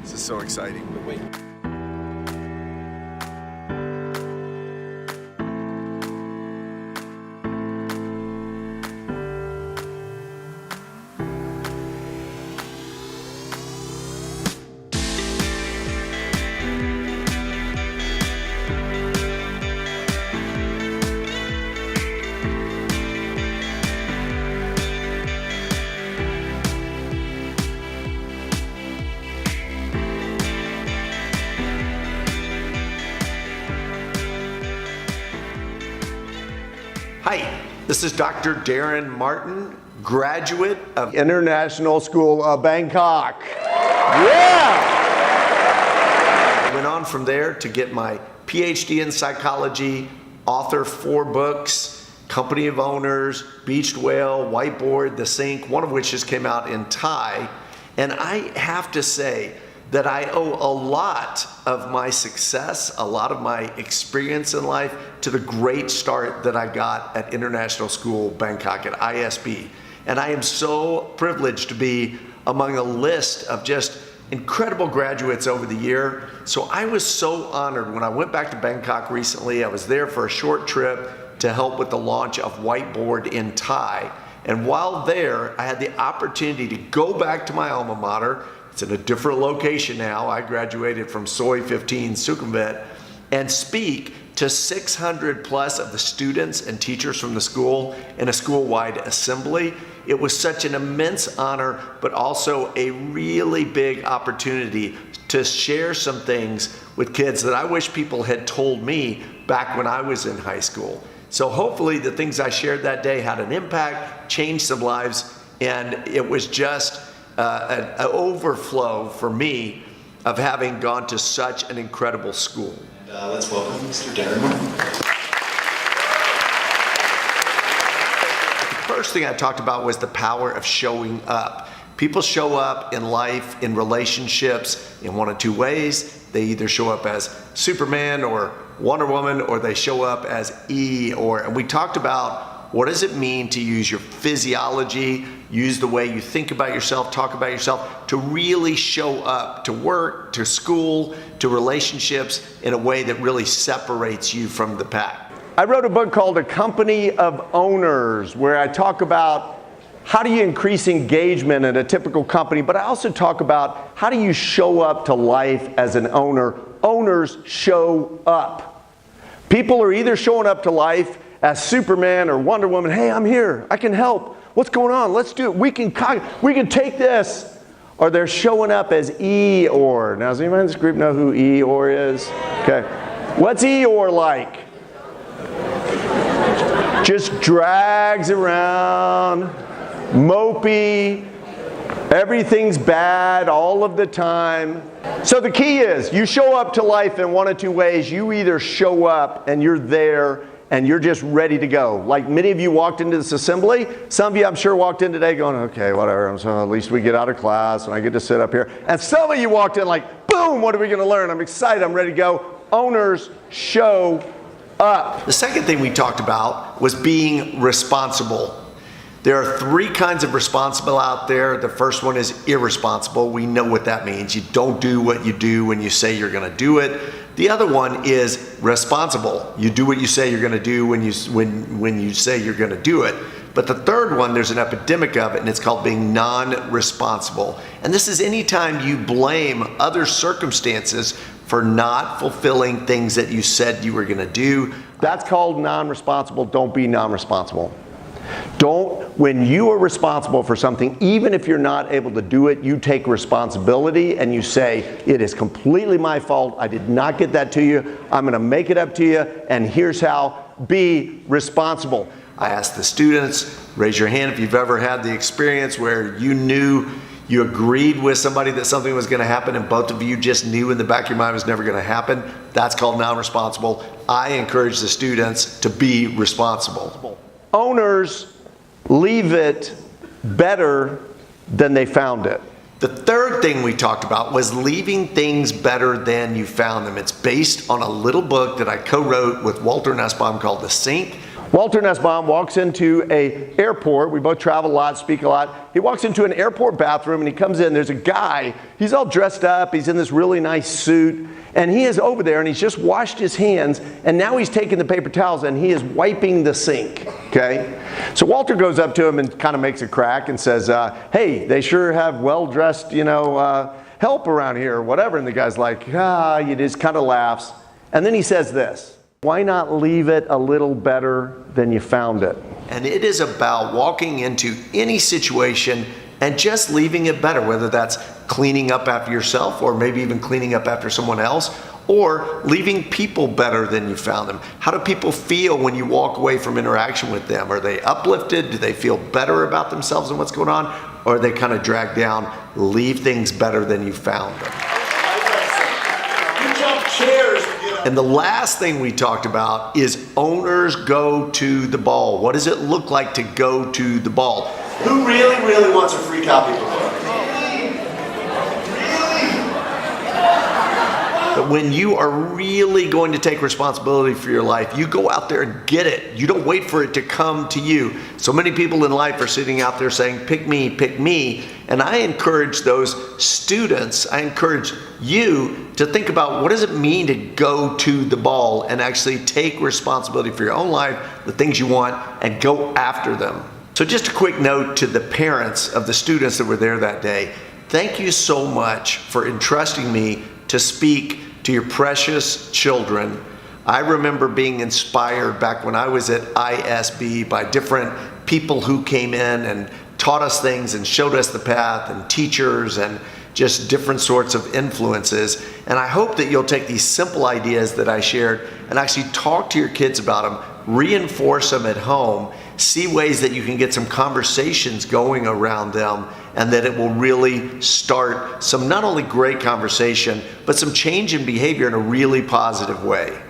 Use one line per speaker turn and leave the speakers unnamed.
This is so exciting.
Hi, this is Dr. Daren Martin, graduate of
International School of Bangkok. Yeah!
Went on from there to get my PhD in psychology, author 4 books, Company of Owners, Beached Whale, Whiteboard, The Sink, one of which just came out in Thai. And I have to say that I owe a lot of my success, a lot of my experience in life to the great start that I got at International School of Bangkok, at ISB. And I am so privileged to be among a list of just incredible graduates over the year. So I was so honored when I went back to Bangkok recently. I was there for a short trip to help with the launch of Whiteboard in Thai. And while there, I had the opportunity to go back to my alma mater. It's in a different location now. I graduated from Soi 15 Sukhumvit, and speak to 600 plus of the students and teachers from the school in a school-wide assembly. It was such an immense honor, but also a really big opportunity to share some things with kids that I wish people had told me back when I was in high school. So hopefully the things I shared that day had an impact, changed some lives, and it was just an overflow for me of having gone to such an incredible school.
Let's welcome Mr. Daren Martin.
The first thing I talked about was the power of showing up. People show up in life, in relationships, in one of 2 ways. They either show up as Superman or Wonder Woman, or they show up as Eeyore. And we talked about what does it mean to use your physiology, use the way you think about yourself, talk about yourself, to really show up to work, to school, to relationships in a way that really separates you from the pack.
I wrote a book called A Company of Owners, where I talk about how do you increase engagement in a typical company, but I also talk about how do you show up to life as an owner. Owners show up. People are either showing up to life as Superman or Wonder Woman. Hey, I'm here, I can help. What's going on? Let's do it. We can take this. Or they're showing up as Eeyore. Now, does anyone in this group know who Eeyore is? Okay. What's Eeyore like? Just drags around, mopey, everything's bad all of the time. So the key is, you show up to life in one of 2 ways. You either show up and you're there and you're just ready to go. Like many of you walked into this assembly. Some of you, I'm sure, walked in today going, okay, whatever, so at least we get out of class and I get to sit up here. And some of you walked in like, boom, what are we gonna learn? I'm excited, I'm ready to go. Owners show up.
The second thing we talked about was being responsible. There are 3 kinds of responsible out there. The first one is irresponsible. We know what that means. You don't do what you do when you say you're gonna do it. The other one is responsible. You do what you say you're gonna do when you say you're gonna do it. But the third one, there's an epidemic of it, and it's called being non-responsible. And this is anytime you blame other circumstances for not fulfilling things that you said you were gonna do.
That's called non-responsible. Don't be non-responsible. When you are responsible for something, even if you're not able to do it, you take responsibility and you say, it is completely my fault. I did not get that to you. I'm gonna make it up to you, and here's how. Be responsible.
I asked the students, raise your hand if you've ever had the experience where you knew you agreed with somebody that something was gonna happen and both of you just knew in the back of your mind it was never gonna happen. That's called non-responsible. I encourage the students to be responsible.
Owners leave it better than they found it.
The third thing we talked about was leaving things better than you found them. It's based on a little book that I co-wrote with Walter Nussbaum called The Sink.
Walter Nussbaum walks into an airport. We both travel a lot, speak a lot. He walks into an airport bathroom and he comes in. There's a guy. He's all dressed up. He's in this really nice suit. And he is over there and he's just washed his hands. And now he's taking the paper towels and he is wiping the sink. Okay? So Walter goes up to him and kind of makes a crack and says, hey, they sure have well-dressed, help around here or whatever. And the guy's like, he just kind of laughs. And then he says this, why not leave it a little better than you found it?
And it is about walking into any situation and just leaving it better, whether that's cleaning up after yourself or maybe even cleaning up after someone else, or leaving people better than you found them. How do people feel when you walk away from interaction with them? Are they uplifted? Do they feel better about themselves and what's going on? Or are they kind of dragged down? Leave things better than you found them.
You jump chairs.
And the last thing we talked about is owners go to the ball. What does it look like to go to the ball?
Who really wants a free copy of the book?
But when you are really going to take responsibility for your life, you go out there and get it. You don't wait for it to come to you. So many people in life are sitting out there saying, pick me, pick me. And I encourage those students, I encourage you to think about what does it mean to go to the ball and actually take responsibility for your own life, the things you want, and go after them. So just a quick note to the parents of the students that were there that day. Thank you so much for entrusting me to speak to your precious children. I remember being inspired back when I was at ISB by different people who came in and taught us things and showed us the path, and teachers and just different sorts of influences. And I hope that you'll take these simple ideas that I shared and actually talk to your kids about them, reinforce them at home, see ways that you can get some conversations going around them, and that it will really start some not only great conversation, but some change in behavior in a really positive way.